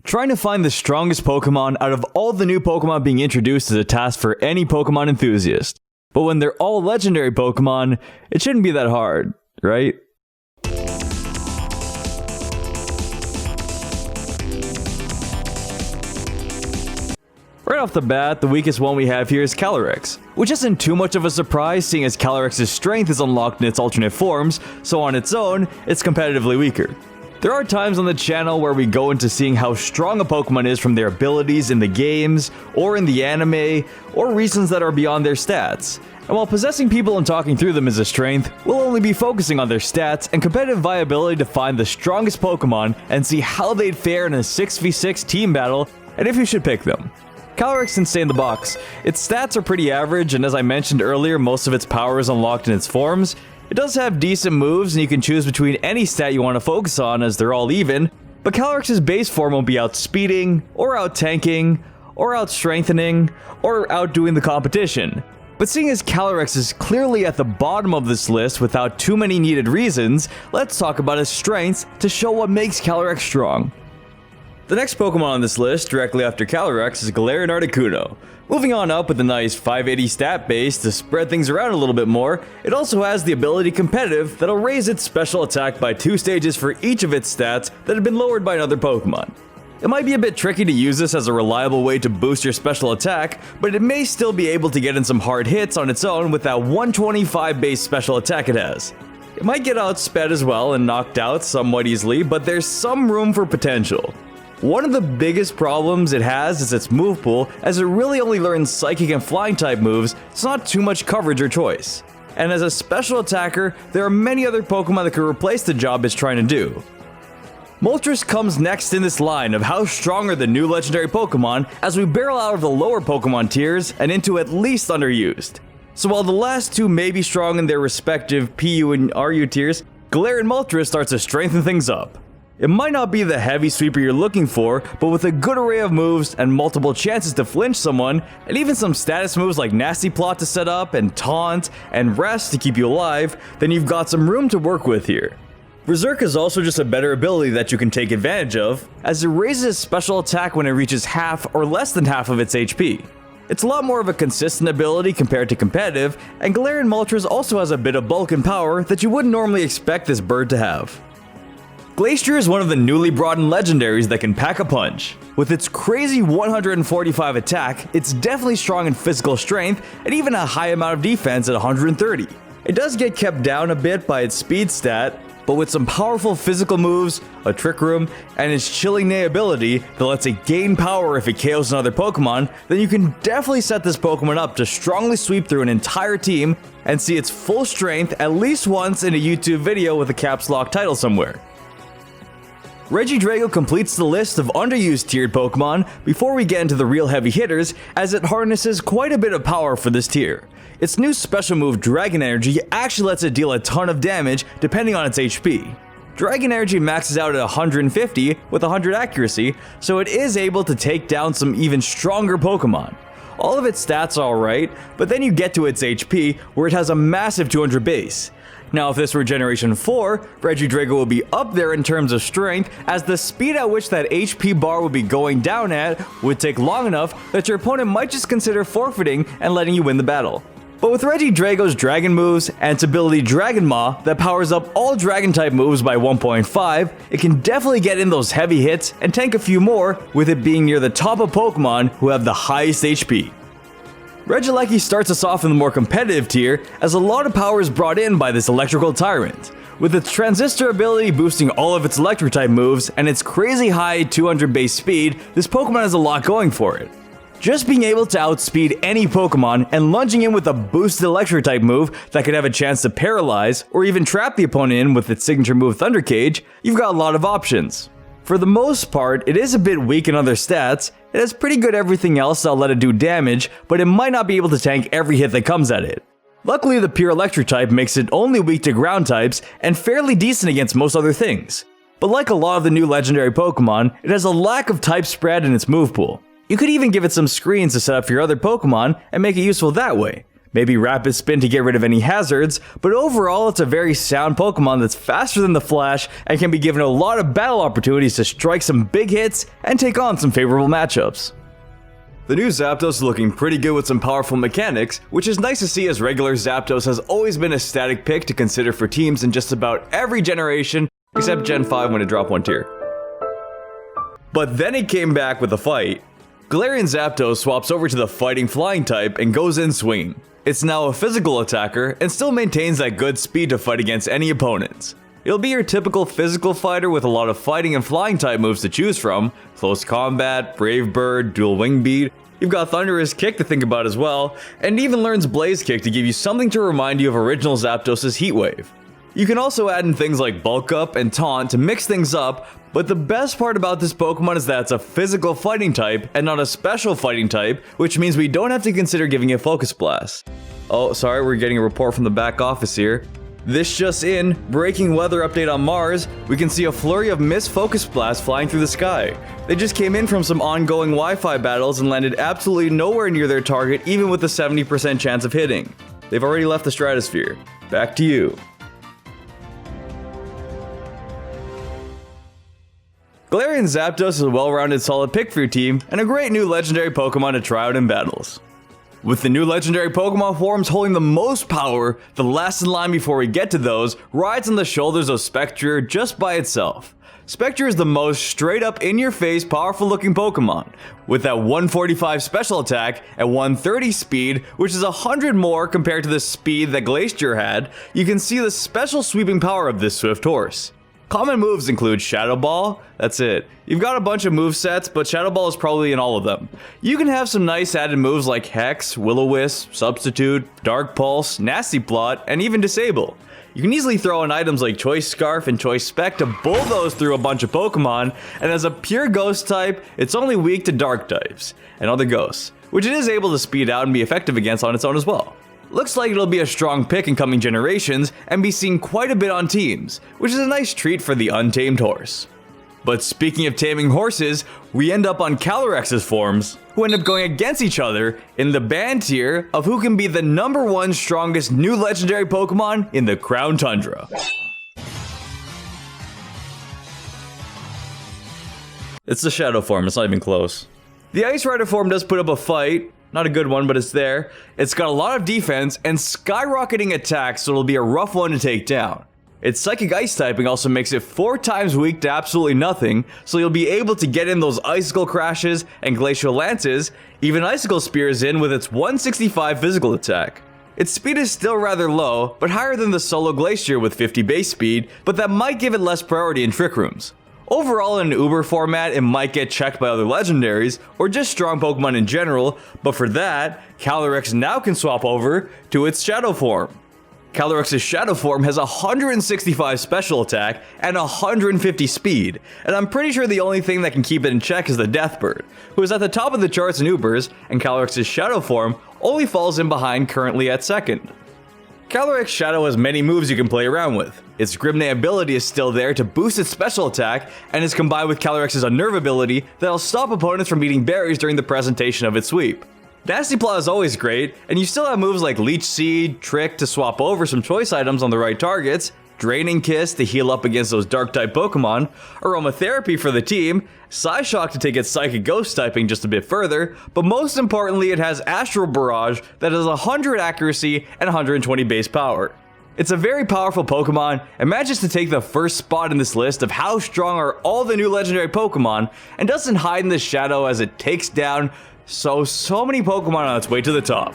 Trying to find the strongest Pokemon out of all the new Pokemon being introduced is a task for any Pokemon enthusiast. But when they're all legendary Pokemon, it shouldn't be that hard, right? Right off the bat, the weakest one we have here is Calyrex, which isn't too much of a surprise seeing as Calyrex's strength is unlocked in its alternate forms, so on its own, it's competitively weaker. There are times on the channel where we go into seeing how strong a Pokemon is from their abilities in the games, or in the anime, or reasons that are beyond their stats. And while possessing people and talking through them is a strength, we'll only be focusing on their stats and competitive viability to find the strongest Pokemon and see how they'd fare in a 6v6 team battle and if you should pick them. Calyrex can stay in the box. Its stats are pretty average, and as I mentioned earlier, most of its power is unlocked in its forms. It does have decent moves, and you can choose between any stat you want to focus on as they're all even, but Calyrex's base form will be outspeeding, or out-tanking, or out-strengthening, or outdoing the competition. But seeing as Calyrex is clearly at the bottom of this list without too many needed reasons, let's talk about his strengths to show what makes Calyrex strong. The next Pokemon on this list, directly after Calyrex, is Galarian Articuno. Moving on up with a nice 580 stat base to spread things around a little bit more, it also has the ability competitive that'll raise its special attack by 2 stages for each of its stats that have been lowered by another Pokemon. It might be a bit tricky to use this as a reliable way to boost your special attack, but it may still be able to get in some hard hits on its own with that 125 base special attack it has. It might get outsped as well and knocked out somewhat easily, but there's some room for potential. One of the biggest problems it has is its move pool, as it really only learns Psychic and Flying type moves, so not too much coverage or choice. And as a special attacker, there are many other Pokemon that can replace the job it's trying to do. Moltres comes next in this line of how strong are the new legendary Pokemon as we barrel out of the lower Pokemon tiers and into at least underused. So while the last two may be strong in their respective PU and RU tiers, Galarian Moltres starts to strengthen things up. It might not be the heavy sweeper you're looking for, but with a good array of moves and multiple chances to flinch someone, and even some status moves like Nasty Plot to set up, and Taunt, and Rest to keep you alive, then you've got some room to work with here. Berserk is also just a better ability that you can take advantage of, as it raises its special attack when it reaches half or less than half of its HP. It's a lot more of a consistent ability compared to competitive, and Galarian Moltres also has a bit of bulk and power that you wouldn't normally expect this bird to have. Glacier is one of the newly brought in legendaries that can pack a punch. With its crazy 145 attack, it's definitely strong in physical strength and even a high amount of defense at 130. It does get kept down a bit by its speed stat, but with some powerful physical moves, a Trick Room, and its Chilling Neigh ability that lets it gain power if it KOs another Pokemon, then you can definitely set this Pokemon up to strongly sweep through an entire team and see its full strength at least once in a YouTube video with a caps lock title somewhere. Regieleki completes the list of underused tiered Pokemon before we get into the real heavy hitters, as it harnesses quite a bit of power for this tier. Its new special move Dragon Energy actually lets it deal a ton of damage depending on its HP. Dragon Energy maxes out at 150 with 100 accuracy, so it is able to take down some even stronger Pokemon. All of its stats are alright, but then you get to its HP where it has a massive 200 base. Now if this were Generation 4, Regieleki will be up there in terms of strength, as the speed at which that HP bar would be going down at would take long enough that your opponent might just consider forfeiting and letting you win the battle. But with Regieleki's dragon moves and its ability Dragon Maw that powers up all dragon type moves by 1.5, it can definitely get in those heavy hits and tank a few more, with it being near the top of Pokemon who have the highest HP. Regieleki starts us off in the more competitive tier, as a lot of power is brought in by this electrical tyrant. With its transistor ability boosting all of its electric type moves and its crazy high 200 base speed, this Pokemon has a lot going for it. Just being able to outspeed any Pokemon and lunging in with a boosted electric type move that could have a chance to paralyze or even trap the opponent in with its signature move Thunder Cage, you've got a lot of options. For the most part, it is a bit weak in other stats. It has pretty good everything else that'll let it do damage, but it might not be able to tank every hit that comes at it. Luckily, the pure electric type makes it only weak to ground types and fairly decent against most other things. But like a lot of the new legendary Pokemon, it has a lack of type spread in its move pool. You could even give it some screens to set up for your other Pokemon and make it useful that way. Maybe Rapid Spin to get rid of any hazards, but overall it's a very sound Pokemon that's faster than the Flash and can be given a lot of battle opportunities to strike some big hits and take on some favorable matchups. The new Zapdos is looking pretty good with some powerful mechanics, which is nice to see as regular Zapdos has always been a static pick to consider for teams in just about every generation, except Gen 5 when it dropped one tier. But then it came back with a fight. Galarian Zapdos swaps over to the fighting flying type and goes in swinging. It's now a physical attacker and still maintains that good speed to fight against any opponents. It'll be your typical physical fighter with a lot of fighting and flying type moves to choose from, close combat, brave bird, dual wing beat. You've got Thunderous Kick to think about as well, and even learns Blaze Kick to give you something to remind you of original Zapdos' Heat Wave. You can also add in things like Bulk Up and Taunt to mix things up, but the best part about this Pokemon is that it's a physical fighting type and not a special fighting type, which means we don't have to consider giving it Focus Blast. Oh, sorry, we're getting a report from the back office here. This just in, breaking weather update on Mars, we can see a flurry of missed Focus Blasts flying through the sky. They just came in from some ongoing Wi-Fi battles and landed absolutely nowhere near their target, even with a 70% chance of hitting. They've already left the stratosphere. Back to you. Galarian Zapdos is a well-rounded solid pick for your team, and a great new legendary Pokemon to try out in battles. With the new legendary Pokemon forms holding the most power, the last in line before we get to those rides on the shoulders of Spectrier just by itself. Spectrier is the most straight up in-your-face powerful looking Pokemon, with that 145 special attack and 130 speed, which is 100 more compared to the speed that Glacier had. You can see the special sweeping power of this swift horse. Common moves include Shadow Ball, that's it. You've got a bunch of movesets, but Shadow Ball is probably in all of them. You can have some nice added moves like Hex, Will-O-Wisp, Substitute, Dark Pulse, Nasty Plot, and even Disable. You can easily throw in items like Choice Scarf and Choice Spec to bulldoze through a bunch of Pokemon, and as a pure Ghost type, it's only weak to Dark types and other Ghosts, which it is able to speed out and be effective against on its own as well. Looks like it'll be a strong pick in coming generations and be seen quite a bit on teams, which is a nice treat for the untamed horse. But speaking of taming horses, we end up on Calyrex's forms, who end up going against each other in the band tier of who can be the #1 strongest new legendary Pokemon in the Crown Tundra. It's the Shadow form, it's not even close. The Ice Rider form does put up a fight. Not a good one, but it's there. It's got a lot of defense and skyrocketing attacks, so it'll be a rough one to take down. Its Psychic Ice typing also makes it 4 times weak to absolutely nothing, so you'll be able to get in those Icicle Crashes and Glacial Lances, even Icicle Spears in with its 165 physical attack. Its speed is still rather low, but higher than the Solo Glacier with 50 base speed, but that might give it less priority in Trick Rooms. Overall, in an Uber format, it might get checked by other legendaries, or just strong Pokemon in general, but for that, Calyrex now can swap over to its Shadow form. Calyrex's Shadow form has 165 special attack and 150 speed, and I'm pretty sure the only thing that can keep it in check is the Deathbird, who is at the top of the charts in Ubers, and Calyrex's Shadow form only falls in behind currently at second. Calyrex Shadow has many moves you can play around with. Its Grimnay ability is still there to boost its special attack, and is combined with Calyrex's Unnerve ability that'll stop opponents from eating berries during the presentation of its sweep. Nasty Plot is always great, and you still have moves like Leech Seed, Trick to swap over some choice items on the right targets, Draining Kiss to heal up against those Dark-type Pokemon, Aromatherapy for the team, Psyshock to take its Psychic Ghost typing just a bit further, but most importantly it has Astral Barrage that has 100 accuracy and 120 base power. It's a very powerful Pokemon, and manages to take the first spot in this list of how strong are all the new legendary Pokemon, and doesn't hide in the shadow as it takes down so many Pokemon on its way to the top.